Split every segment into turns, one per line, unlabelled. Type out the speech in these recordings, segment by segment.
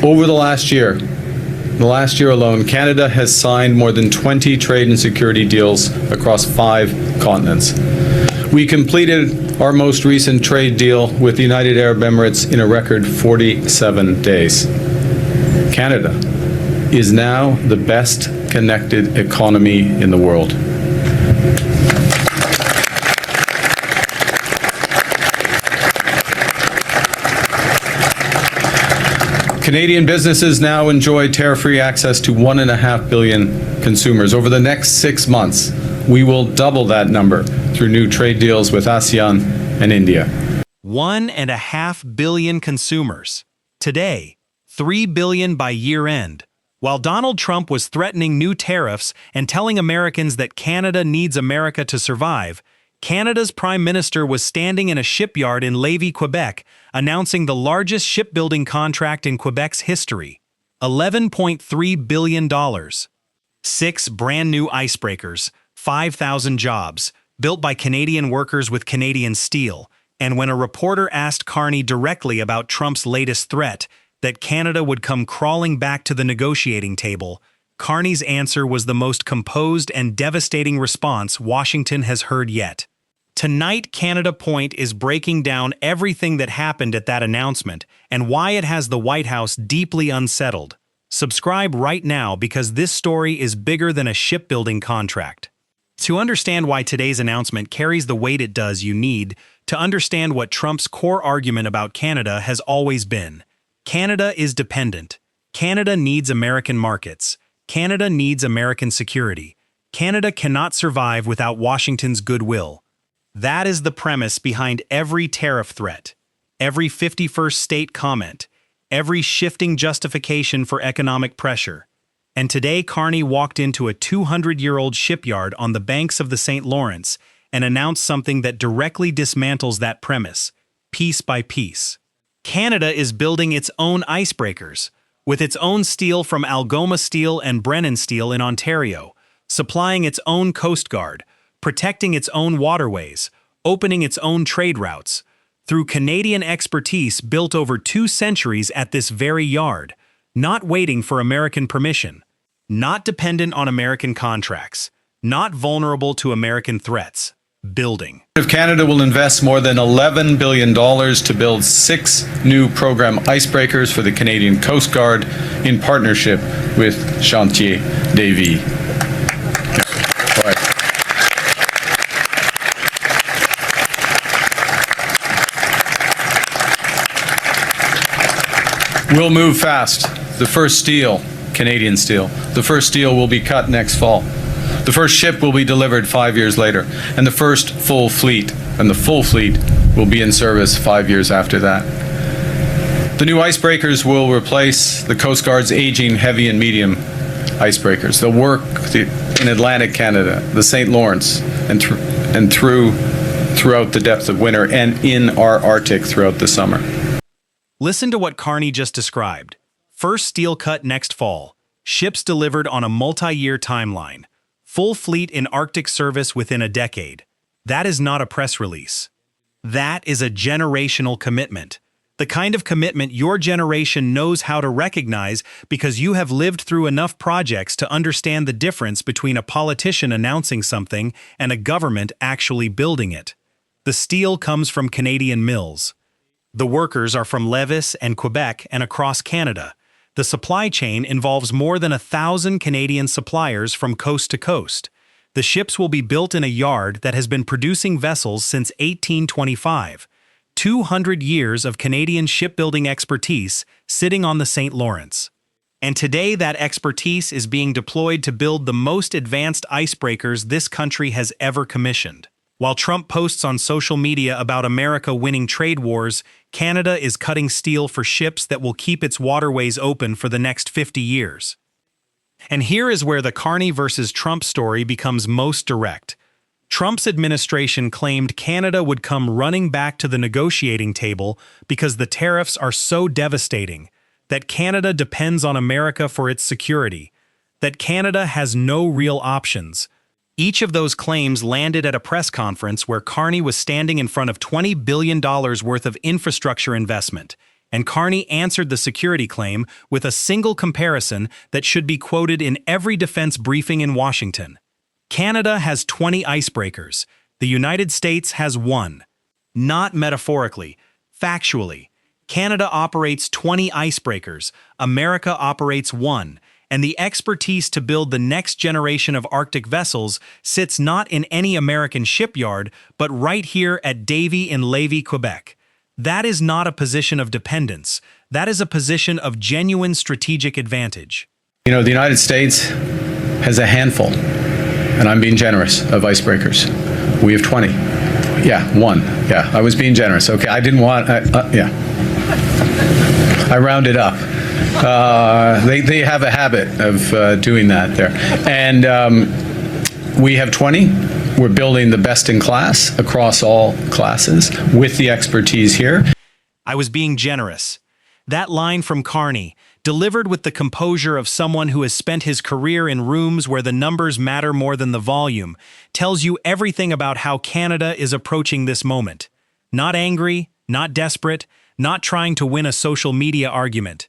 Over the last year alone, Canada has signed more than 20 trade and security deals across 5 continents. We completed our most recent trade deal with the United Arab Emirates in a record 47 days. Canada is now the best connected economy in the world. Canadian businesses now enjoy tariff-free access to 1.5 billion consumers. Over the next 6 months, we will double that number through new trade deals with ASEAN and India.
1.5 billion consumers. Today, 3 billion by year-end. While Donald Trump was threatening new tariffs and telling Americans that Canada needs America to survive, Canada's Prime Minister was standing in a shipyard in Lévis, Quebec, announcing the largest shipbuilding contract in Quebec's history, $11.3 billion. 6 brand-new icebreakers, 5,000 jobs, built by Canadian workers with Canadian steel, and when a reporter asked Carney directly about Trump's latest threat, that Canada would come crawling back to the negotiating table, Carney's answer was the most composed and devastating response Washington has heard yet. Tonight, Canada Point is breaking down everything that happened at that announcement and why it has the White House deeply unsettled. Subscribe right now because this story is bigger than a shipbuilding contract. To understand why today's announcement carries the weight it does, you need to understand what Trump's core argument about Canada has always been. Canada is dependent. Canada needs American markets. Canada needs American security. Canada cannot survive without Washington's goodwill. That is the premise behind every tariff threat, every 51st state comment, every shifting justification for economic pressure. And today Carney walked into a 200-year-old shipyard on the banks of the St. Lawrence and announced something that directly dismantles that premise, piece by piece. Canada is building its own icebreakers, with its own steel from Algoma Steel and Brennan Steel in Ontario, supplying its own Coast Guard, protecting its own waterways, opening its own trade routes, through Canadian expertise built over 2 centuries at this very yard, not waiting for American permission, not dependent on American contracts, not vulnerable to American threats, building.
Canada will invest more than $11 billion to build 6 new program icebreakers for the Canadian Coast Guard in partnership with Chantier Davy. We'll move fast. The first steel, Canadian steel, the first steel will be cut next fall. The first ship will be delivered 5 years later, and the first full fleet, and the full fleet will be in service 5 years after that. The new icebreakers will replace the Coast Guard's aging heavy and medium icebreakers. They'll work in Atlantic Canada, the St. Lawrence, and throughout the depth of winter, and in our Arctic throughout the summer.
Listen to what Carney just described. First steel cut next fall. Ships delivered on a multi-year timeline. Full fleet in Arctic service within a decade. That is not a press release. That is a generational commitment. The kind of commitment your generation knows how to recognize because you have lived through enough projects to understand the difference between a politician announcing something and a government actually building it. The steel comes from Canadian mills. The workers are from Lévis and Quebec and across Canada. The supply chain involves more than 1,000 Canadian suppliers from coast to coast. The ships will be built in a yard that has been producing vessels since 1825. 200 years of Canadian shipbuilding expertise sitting on the St. Lawrence. And today that expertise is being deployed to build the most advanced icebreakers this country has ever commissioned. While Trump posts on social media about America winning trade wars, Canada is cutting steel for ships that will keep its waterways open for the next 50 years. And here is where the Carney versus Trump story becomes most direct. Trump's administration claimed Canada would come running back to the negotiating table because the tariffs are so devastating, that Canada depends on America for its security, that Canada has no real options. Each of those claims landed at a press conference where Carney was standing in front of $20 billion worth of infrastructure investment, and Carney answered the security claim with a single comparison that should be quoted in every defense briefing in Washington. Canada has 20 icebreakers. The United States has 1. Not metaphorically, factually. Canada operates 20 icebreakers, America operates 1, and the expertise to build the next generation of Arctic vessels sits not in any American shipyard, but right here at Davie in Lévis, Quebec. That is not a position of dependence. That is a position of genuine strategic advantage.
You know, the United States has a handful, and I'm being generous, of icebreakers. We have 20. Yeah, 1. Yeah, I was being generous. Okay, I didn't want, yeah. I rounded up. They have a habit of doing that there. And we have 20. We're building the best in class across all classes with the expertise here.
I was being generous. That line from Carney, delivered with the composure of someone who has spent his career in rooms where the numbers matter more than the volume, tells you everything about how Canada is approaching this moment. Not angry, not desperate, not trying to win a social media argument.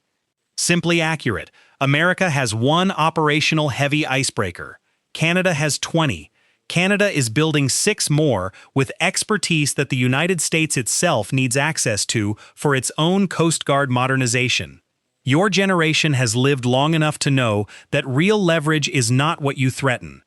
Simply accurate. America has 1 operational heavy icebreaker. Canada has 20. Canada is building 6 more with expertise that the United States itself needs access to for its own Coast Guard modernization. Your generation has lived long enough to know that real leverage is not what you threaten.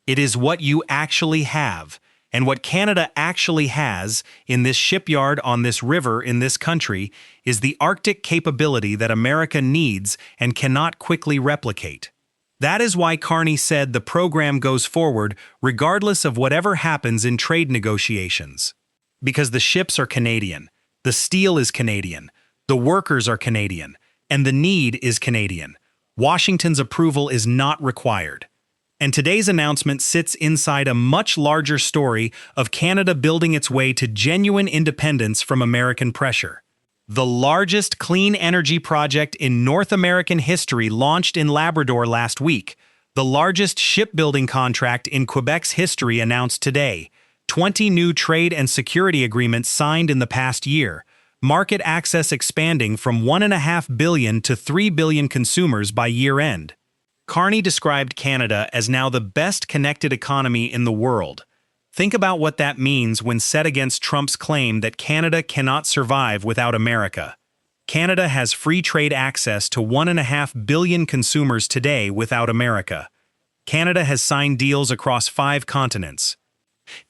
It is what you actually have. And what Canada actually has in this shipyard on this river in this country is the Arctic capability that America needs and cannot quickly replicate. That is why Carney said the program goes forward regardless of whatever happens in trade negotiations. Because the ships are Canadian, the steel is Canadian, the workers are Canadian, and the need is Canadian. Washington's approval is not required. And today's announcement sits inside a much larger story of Canada building its way to genuine independence from American pressure. The largest clean energy project in North American history launched in Labrador last week. The largest shipbuilding contract in Quebec's history announced today. 20 new trade and security agreements signed in the past year. Market access expanding from 1.5 billion to 3 billion consumers by year-end. Carney described Canada as now the best connected economy in the world. Think about what that means when set against Trump's claim that Canada cannot survive without America. Canada has free trade access to 1.5 billion consumers today without America. Canada has signed deals across 5 continents.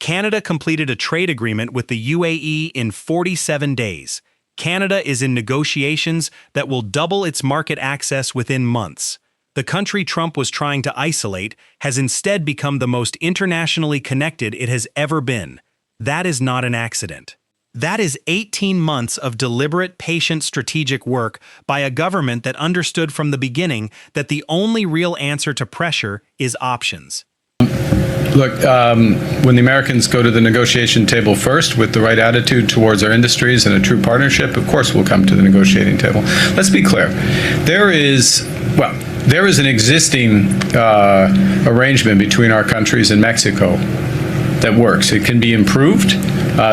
Canada completed a trade agreement with the UAE in 47 days. Canada is in negotiations that will double its market access within months. The country Trump was trying to isolate has instead become the most internationally connected it has ever been. That is not an accident. That is 18 months of deliberate, patient, strategic work by a government that understood from the beginning that the only real answer to pressure is options.
Look, when the Americans go to the negotiation table first with the right attitude towards our industries and a true partnership, of course we'll come to the negotiating table. Let's be clear. There is an existing arrangement between our countries and Mexico that works. It can be improved.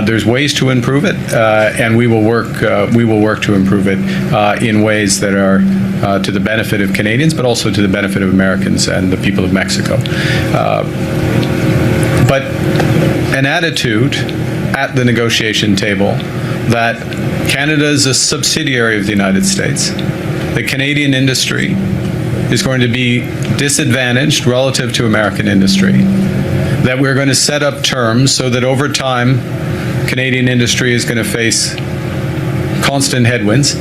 There's ways to improve it, and we will work to improve it in ways that are to the benefit of Canadians, but also to the benefit of Americans and the people of Mexico. But an attitude at the negotiation table that Canada is a subsidiary of the United States, the Canadian industry is going to be disadvantaged relative to American industry, that we're going to set up terms so that over time Canadian industry is going to face constant headwinds.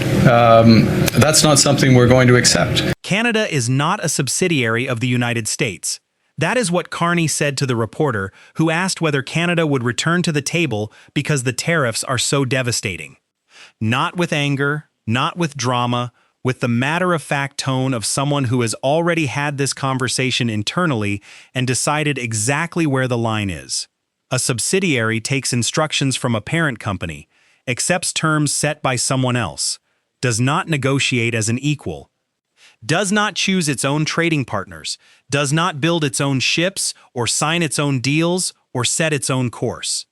That's not something we're going to accept.
Canada is not a subsidiary of the United States. That is what Carney said to the reporter who asked whether Canada would return to the table because the tariffs are so devastating. Not with anger, not with drama, with the matter-of-fact tone of someone who has already had this conversation internally and decided exactly where the line is. A subsidiary takes instructions from a parent company, accepts terms set by someone else, does not negotiate as an equal, does not choose its own trading partners, does not build its own ships or sign its own deals or set its own course.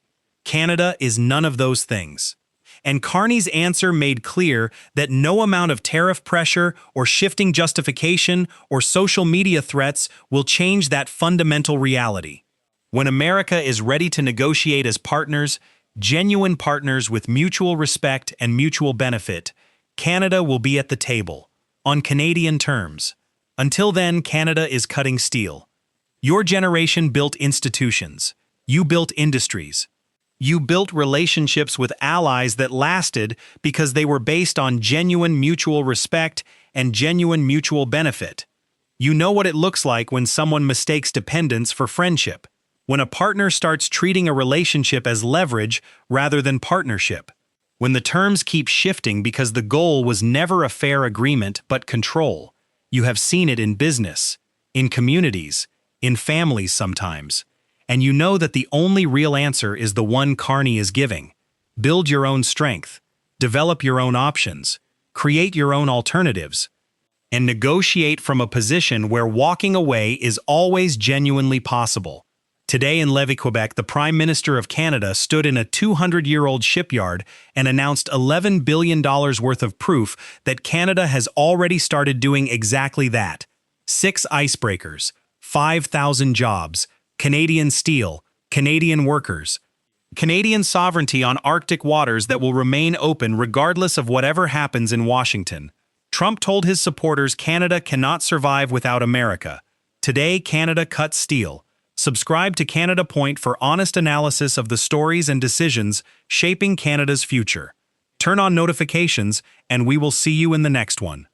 Canada is none of those things. and Carney's answer made clear that no amount of tariff pressure or shifting justification or social media threats will change that fundamental reality. When America is ready to negotiate as partners, genuine partners with mutual respect and mutual benefit, Canada will be at the table, on Canadian terms. Until then, Canada is cutting steel. Your generation built institutions. You built industries. You built relationships with allies that lasted because they were based on genuine mutual respect and genuine mutual benefit. You know what it looks like when someone mistakes dependence for friendship, when a partner starts treating a relationship as leverage rather than partnership, when the terms keep shifting because the goal was never a fair agreement but control. You have seen it in business, in communities, in families sometimes. And you know that the only real answer is the one Carney is giving. Build your own strength, develop your own options, create your own alternatives, and negotiate from a position where walking away is always genuinely possible. Today in Lévis, Quebec, the Prime Minister of Canada stood in a 200-year-old shipyard and announced $11 billion worth of proof that Canada has already started doing exactly that. 6 icebreakers, 5,000 jobs, Canadian steel, Canadian workers, Canadian sovereignty on Arctic waters that will remain open regardless of whatever happens in Washington. Trump told his supporters Canada cannot survive without America. Today, Canada cuts steel. Subscribe to Canada Point for honest analysis of the stories and decisions shaping Canada's future. Turn on notifications, and we will see you in the next one.